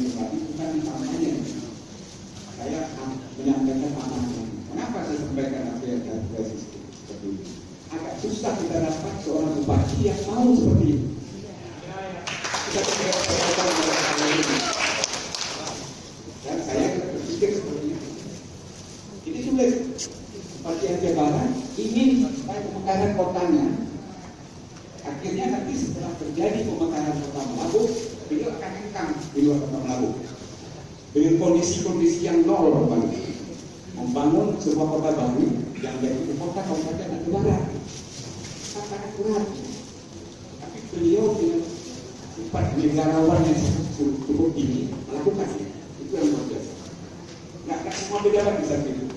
tadi bukan namanya. Saya menyampaikan amanah. Kenapa saya sampaikan apa yang saya seperti ini? Agak susah kita dapat seorang bupati yang mau seperti ini. Kita tidak ini. Dan saya berpikir seperti ini. Ini sulit. Bupati Aceh Barat ingin supaya pemekaran kotanya. Akhirnya nanti setelah terjadi pemekaran kota Melabu, beliau akan hengkang di luar kota Melabu dengan kondisi-kondisi yang nol, membangun sebuah kota baru yang jadi ibu kota Kabupaten Aceh Barat. Sangat berat. Tapi beliau dengan sifat negarawan yang cukup tinggi melakukan itu yang luar biasa. Nggak semua pejabat bisa begitu.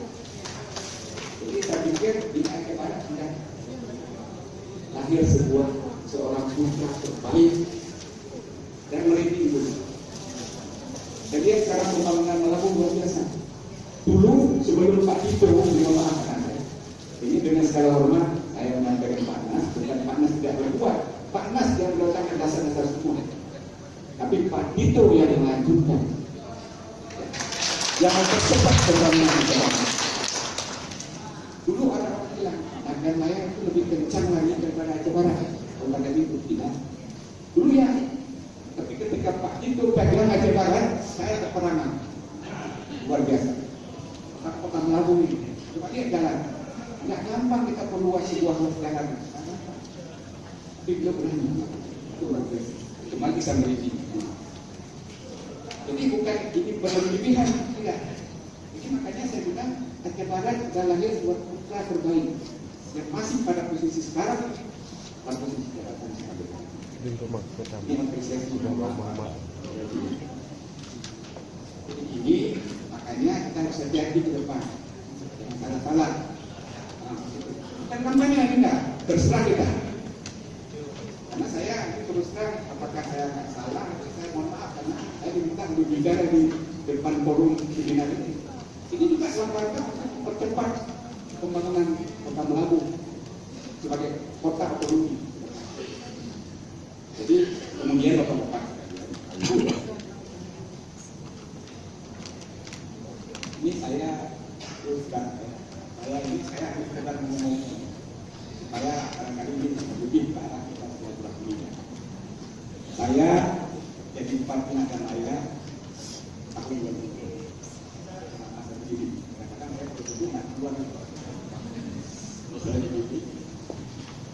Jadi saya pikir di Aceh Barat sudah lahir seorang putra terbaik dan merintih itu. Jadi sekarang pembangunan Melabu luar biasa. Dulu sebelum Pak Tito memaafkan saya, ini dengan segala hormat saya menyampaikan Pak Nas, bukan Pak Nas tidak berbuat, Pak Nas yang meletakkan dasar-dasar semua, tapi Pak Tito yang melanjutkan, yang mempercepat pembangunan itu. Dulu orang bilang Agan Layang itu lebih kencang lagi daripada Aceh Barat. Orang itu tidak. Dulu ya, tapi ketika Pak Tito pegang Aceh Barat, saya keperangan luar biasa. Kota Melabu ini, coba lihat jalan. Nggak gampang kita perluas sebuah jalan. Tapi beliau berani. Itu luar biasa. Cuma bisa merintih. Jadi bukan ini berlebihan, tidak. Jadi makanya saya bilang Aceh Barat sudah lahir buat putra terbaik yang masih pada posisi sekarang, pada posisi jabatan sebagai ini apresiasi Muhammad. Jadi ini makanya kita harus hati-hati ke depan, jangan salah-salah. Bukan kampanye ini enggak, terserah kita. Karena saya terus terang, apakah saya nggak salah? Saya mohon maaf karena saya diminta untuk bicara di depan forum seminar ini. Ini juga dalam rangka percepat pembangunan kota Melabu sebagai kota otonomi. Jadi kemudian bapak-bapak, ini saya teruskan, saya akan ngomong supaya barangkali ini lebih ke arah kita silaturahmi. Saya jadi Bupati Aceh Barat tahun 2000.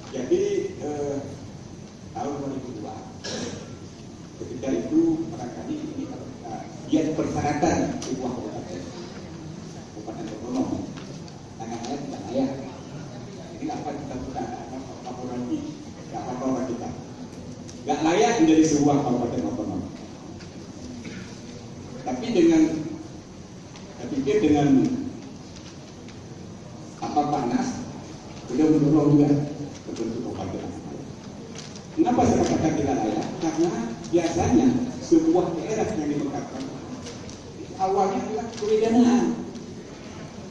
Jadi tahun 2002 ketika itu barangkali ini kalau kita lihat persyaratan sebuah kabupaten otonom tangan saya tidak layak. Ini apa kita sudah laporan ini nggak apa-apa kita nggak layak menjadi sebuah kabupaten otonom. Tapi saya pikir dengan apa panas, beliau mendorong juga terbentuk kabupaten. Kenapa saya katakan tidak layak? Karena biasanya sebuah daerah yang dimekatkan awalnya adalah kewidanaan.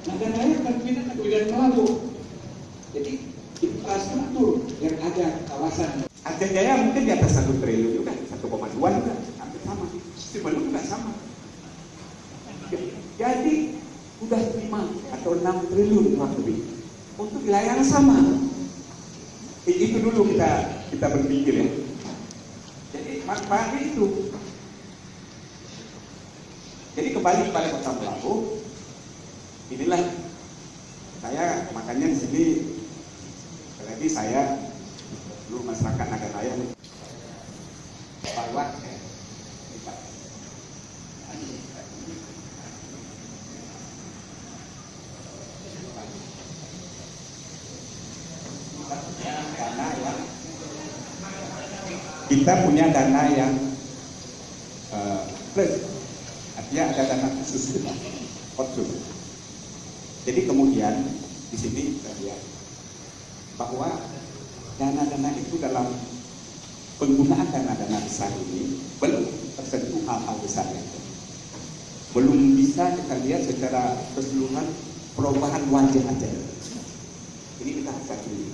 Nah, dan layak kan kewidanaan Melabu. Jadi infrastruktur yang ada kawasan Aceh Jaya mungkin di atas 1 triliun juga, 1,2 juga, hampir sama. Simalungun juga sama. Jadi sudah 5 atau 6 triliun kurang lebih untuk wilayah yang sama. Itu dulu kita berpikir ya. Jadi manfaatnya itu. Jadi kembali pada kota Melabu, inilah saya makanya di sini lagi saya dulu masyarakat Aceh Barat bahwa kita punya dana yang plus, artinya ada dana khusus kita, khusus. Jadi kemudian di sini kita lihat bahwa dana-dana itu dalam penggunaan dana-dana besar ini belum tersentuh hal-hal besar itu. Belum bisa kita lihat secara keseluruhan perubahan wajah aja. Ini kita harus ini.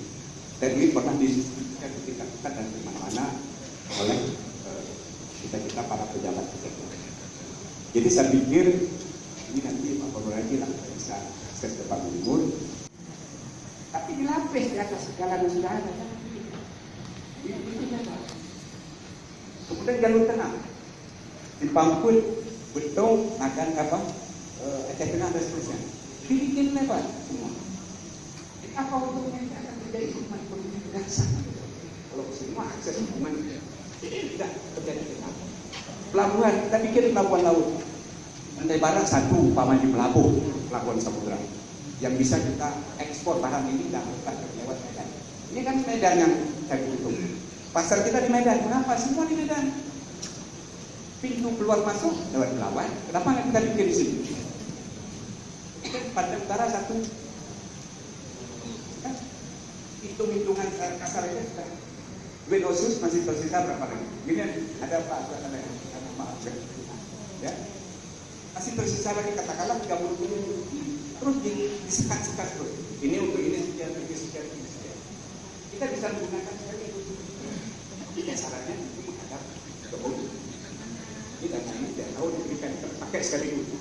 Dan ini pernah diskusikan ketika kita dan di mana-mana oleh kita para pejabat tersebut. Jadi saya pikir ini nanti Pak Gubernur lagi lah bisa akses ke Pak Gubernur. Tapi dilapis di atas segala yang sudah ada. Kemudian jalur tengah dipampun betul akan apa aceh tengah dan seterusnya dibikin lebar semua. Apa untungnya ini akan terjadi hubungan politik gasan kalau semua akses hubungan tidak terjadi tengah. Pelabuhan, kita bikin pelabuhan laut Pantai Barat satu umpama di pelabuhan samudera yang bisa kita ekspor barang ini dan lewat Medan. Ini kan Medan yang saya tutup. Pasar kita di Medan, kenapa? Semua di Medan. Pintu keluar masuk lewat Belawan. Kenapa nggak kita bikin di sini? Pantai Utara satu. Kan? Hitung-hitungan kasar itu sudah. Duit khusus masih tersisa berapa lagi? Ini ada Pak ya. Masih tersisa lagi katakanlah 30 triliun. Terus disekat-sekat terus. Ini untuk ini sekian. Kita bisa menggunakan sekali itu. Ini syaratnya itu menghadap Jokowi. Kita ini tidak tahu diberikan pakai sekali itu.